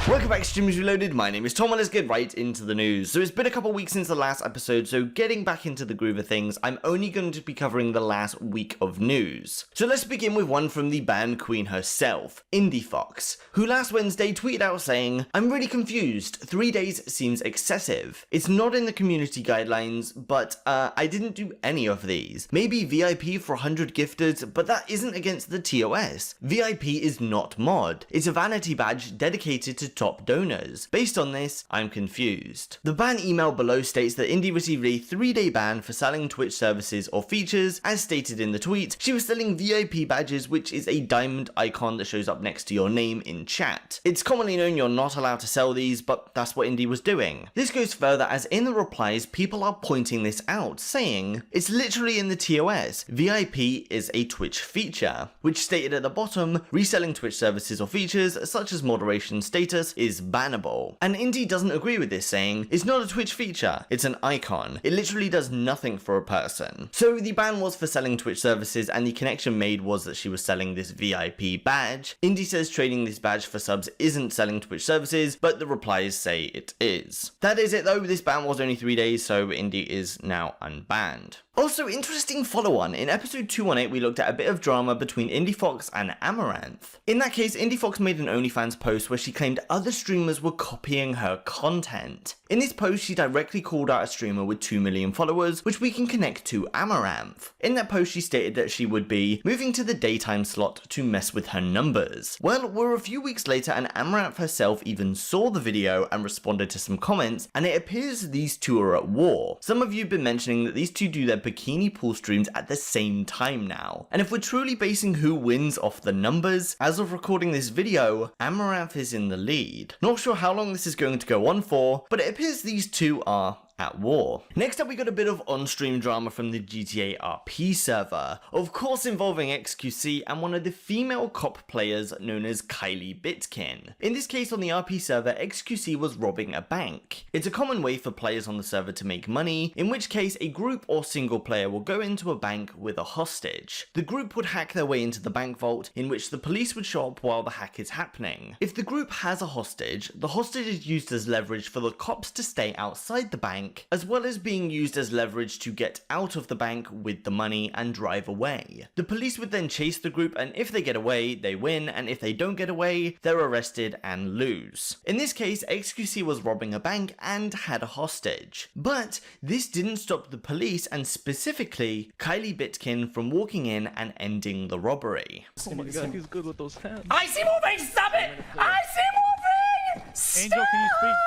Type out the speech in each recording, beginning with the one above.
Welcome back to Streamers Reloaded, my name is Tom and let's get right into the news. So it's been a couple weeks since the last episode, so getting back into the groove of things, I'm only going to be covering the last week of news. So let's begin with one from the ban queen herself, IndieFoxx, who last Wednesday tweeted out saying, "I'm really confused, 3 days seems excessive. It's not in the community guidelines, but I didn't do any of these. Maybe VIP for 100 gifteds, but that isn't against the TOS. VIP is not mod. It's a vanity badge dedicated to top donors. Based on this, I'm confused." The ban email below states that Indie received a 3-day ban for selling Twitch services or features. As stated in the tweet, she was selling VIP badges, which is a diamond icon that shows up next to your name in chat. It's commonly known you're not allowed to sell these, but that's what Indie was doing. This goes further, as in the replies, people are pointing this out, saying, "It's literally in the TOS. VIP is a Twitch feature," which stated at the bottom, "Reselling Twitch services or features, such as moderation status, is bannable." And Indie doesn't agree with this, saying, "It's not a Twitch feature, it's an icon. It literally does nothing for a person." So the ban was for selling Twitch services, and the connection made was that she was selling this VIP badge. Indie says trading this badge for subs isn't selling Twitch services, but the replies say it is. That is it though, this ban was only 3 days, so Indie is now unbanned. Also, interesting follow-on, in episode 218 we looked at a bit of drama between IndieFoxx and Amouranth. In that case, IndieFoxx made an OnlyFans post where she claimed other streamers were copying her content. In this post, she directly called out a streamer with 2 million followers, which we can connect to Amouranth. In that post, she stated that she would be moving to the daytime slot to mess with her numbers. Well, we're a few weeks later and Amouranth herself even saw the video and responded to some comments, and it appears these two are at war. Some of you have been mentioning that these two do their bikini pool streams at the same time now. And if we're truly basing who wins off the numbers, as of recording this video, Amouranth is in the lead. Not sure how long this is going to go on for, but it appears these two are at war. Next up, we got a bit of on-stream drama from the GTA RP server, of course involving xQc and one of the female cop players known as KylieBitKin. In this case, on the RP server, xQc was robbing a bank. It's a common way for players on the server to make money, in which case a group or single player will go into a bank with a hostage. The group would hack their way into the bank vault, in which the police would show up while the hack is happening. If the group has a hostage, the hostage is used as leverage for the cops to stay outside the bank, as well as being used as leverage to get out of the bank with the money and drive away. The police would then chase the group, and if they get away, they win, and if they don't get away, they're arrested and lose. In this case, xQc was robbing a bank and had a hostage. But this didn't stop the police, and specifically KylieBitKin, from walking in and ending the robbery. Oh my god, he's good with those hands. I see moving! Stop it! I see moving! Stop! Angel,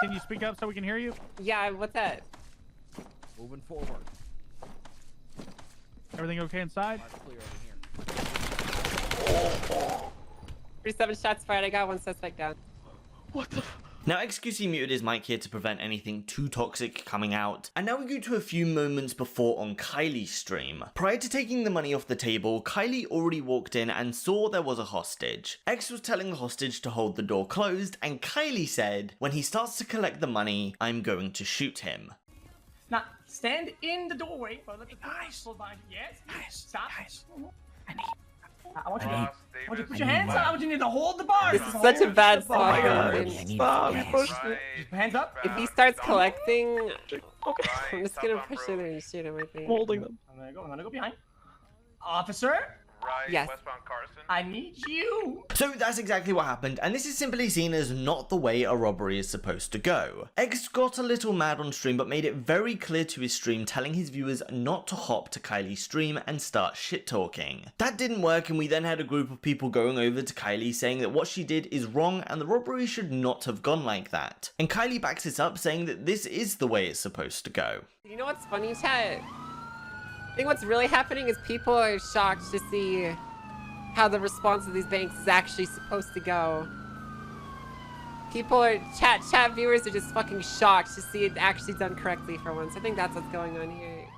can you speak up so we can hear you? Yeah, what's that? Moving forward. Everything okay inside? Clear over here. 37 shots fired. I got one suspect down. What the? Now, xQc muted his mic here to prevent anything too toxic coming out, and now we go to a few moments before on Kylie's stream. Prior to taking the money off the table, Kylie already walked in and saw there was a hostage. X was telling the hostage to hold the door closed, and Kylie said, "When he starts to collect the money, I'm going to shoot him." Now, stand in the doorway for the guys. Yes. Stop. I want you to put your hands up. I want you to hold the bar. This is such a bad Oh my spot. god. Stop. Just hands up. If he starts collecting, I'm just gonna push in there and shoot him, I think. Holding them. I'm gonna go behind. Officer, Right, Yes. westbound Carson. I need you. So that's exactly what happened, and this is simply seen as not the way a robbery is supposed to go. X got a little mad on stream, but made it very clear to his stream, telling his viewers not to hop to Kylie's stream and start shit talking. That didn't work, and we then had a group of people going over to Kylie saying that what she did is wrong and the robbery should not have gone like that. And Kylie backs it up, saying that this is the way it's supposed to go. You know what's funny, chat? I think what's really happening is people are shocked to see how the response of these banks is actually supposed to go. People are, chat viewers are just fucking shocked to see it actually done correctly for once. I think that's what's going on here.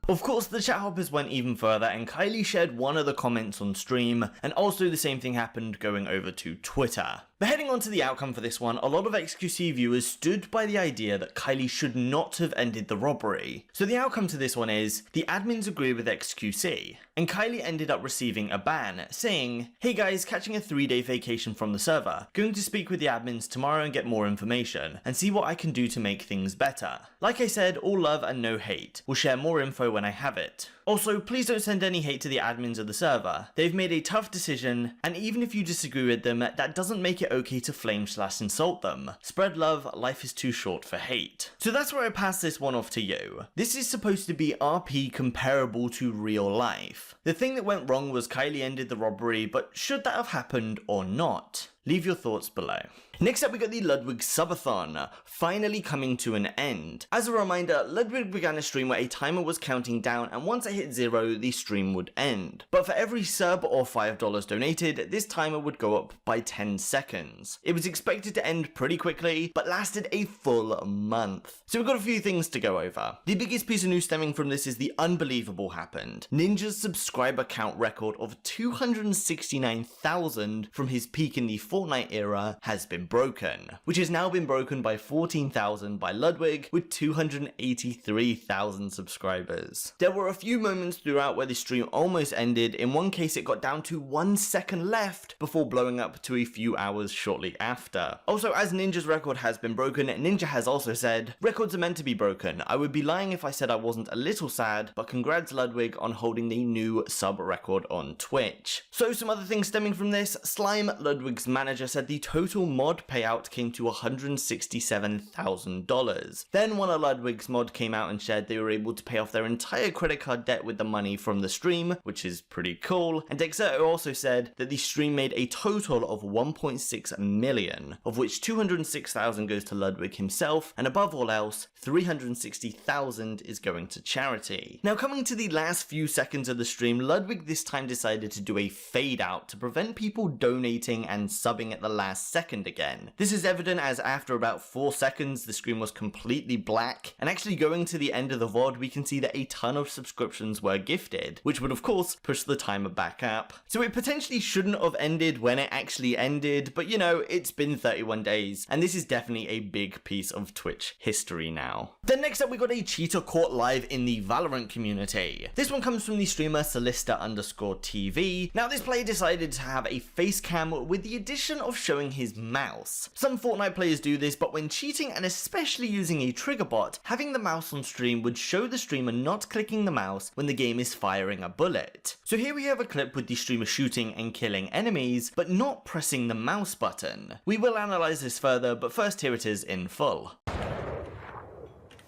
Of course, the chat hoppers went even further and Kylie shared one of the comments on stream, and also the same thing happened going over to Twitter. But heading on to the outcome for this one, a lot of xQc viewers stood by the idea that Kylie should not have ended the robbery. So the outcome to this one is, the admins agree with xQc, and Kylie ended up receiving a ban, saying, "Hey guys, catching a 3-day vacation from the server. Going to speak with the admins tomorrow and get more information, and see what I can do to make things better. Like I said, all love and no hate. We'll share more info when I have it. Also, please don't send any hate to the admins of the server. They've made a tough decision, and even if you disagree with them, that doesn't make it okay to flame/insult them. Spread love, life is too short for hate." So that's where I pass this one off to you. This is supposed to be RP comparable to real life. The thing that went wrong was Kylie ended the robbery, but should that have happened or not? Leave your thoughts below. Next up we got the Ludwig Subathon, finally coming to an end. As a reminder, Ludwig began a stream where a timer was counting down, and once it hit 0, the stream would end. But for every sub or $5 donated, this timer would go up by 10 seconds. It was expected to end pretty quickly, but lasted a full month. So we've got a few things to go over. The biggest piece of news stemming from this is the unbelievable happened. Ninja's subscriber count record of 269,000 from his peak in the Fortnite era has been broken, which has now been broken by 14,000 by Ludwig with 283,000 subscribers. There were a few moments throughout where the stream almost ended. In one case it got down to 1 second left before blowing up to a few hours shortly after. Also, as Ninja's record has been broken, Ninja has also said, "Records are meant to be broken. I would be lying if I said I wasn't a little sad, but congrats Ludwig on holding the new sub record on Twitch." So some other things stemming from this, Slime, Ludwig's manager, said the total mod payout came to $167,000. Then one of Ludwig's mod came out and shared they were able to pay off their entire credit card debt with the money from the stream, which is pretty cool. And Dexerto also said that the stream made a total of 1.6 million, of which 206,000 goes to Ludwig himself, and above all else, 360,000 is going to charity. Now coming to the last few seconds of the stream, Ludwig this time decided to do a fade out to prevent people donating and subbing at the last second again. This is evident as after about 4 seconds the screen was completely black, and actually going to the end of the VOD we can see that a ton of subscriptions were gifted, which would of course push the timer back up. So it potentially shouldn't have ended when it actually ended, but you know, it's been 31 days, and this is definitely a big piece of Twitch history now. Then next up we got a cheater caught live in the Valorant community. This one comes from the streamer Solista_TV. Now this player decided to have a face cam with the addition of showing his mouse. Some Fortnite players do this, but when cheating and especially using a trigger bot, having the mouse on stream would show the streamer not clicking the mouse when the game is firing a bullet. So here we have a clip with the streamer shooting and killing enemies, but not pressing the mouse button. We will analyze this further, but first here it is in full.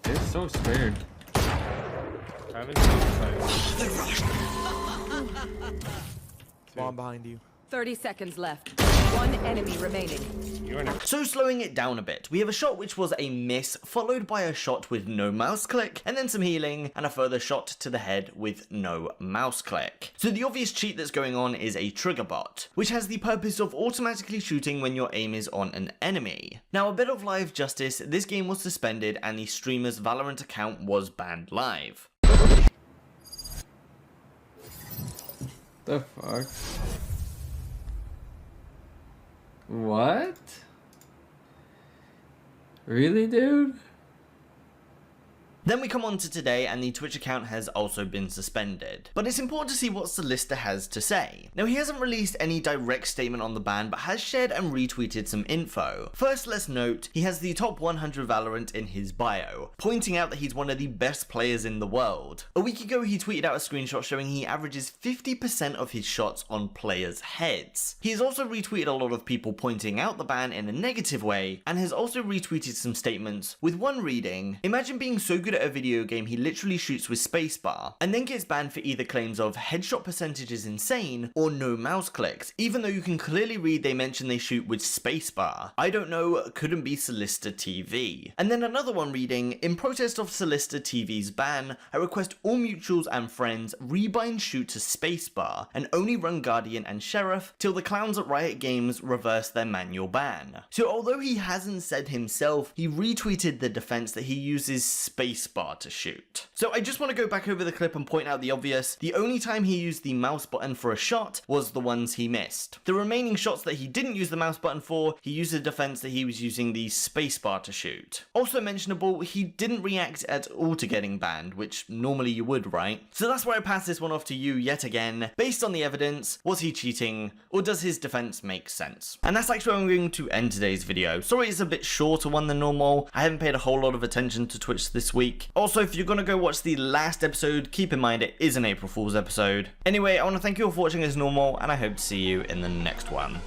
It's so scared. Haven't Bomb behind you. 30 seconds left. One enemy remaining. So slowing it down a bit, we have a shot which was a miss, followed by a shot with no mouse click, and then some healing, and a further shot to the head with no mouse click. So the obvious cheat that's going on is a trigger bot, which has the purpose of automatically shooting when your aim is on an enemy. Now a bit of live justice, this game was suspended and the streamer's Valorant account was banned live. The fuck? What? Really, dude? Then we come on to today, and the Twitch account has also been suspended. But it's important to see what Solista has to say. Now he hasn't released any direct statement on the ban, but has shared and retweeted some info. First, let's note, he has the top 100 Valorant in his bio, pointing out that he's one of the best players in the world. A week ago he tweeted out a screenshot showing he averages 50% of his shots on players' heads. He has also retweeted a lot of people pointing out the ban in a negative way, and has also retweeted some statements, with one reading, "Imagine being so good at a video game he literally shoots with spacebar, and then gets banned for either claims of headshot percentage is insane or no mouse clicks, even though you can clearly read they mention they shoot with spacebar. I don't know, couldn't be Solista TV." And then another one reading, "In protest of Solista TV's ban, I request all mutuals and friends rebind shoot to spacebar and only run Guardian and Sheriff till the clowns at Riot Games reverse their manual ban." So although he hasn't said himself, he retweeted the defense that he uses spacebar space bar to shoot. So I just want to go back over the clip and point out the obvious. The only time he used the mouse button for a shot was the ones he missed. The remaining shots that he didn't use the mouse button for, he used a defense that he was using the space bar to shoot. Also mentionable, he didn't react at all to getting banned, which normally you would, right? So that's why I pass this one off to you yet again. Based on the evidence, was he cheating, or does his defense make sense? And that's actually where I'm going to end today's video. Sorry it's a bit shorter one than normal. I haven't paid a whole lot of attention to Twitch this week. Also, if you're gonna go watch the last episode, keep in mind it is an April Fool's episode. Anyway, I want to thank you all for watching as normal, and I hope to see you in the next one.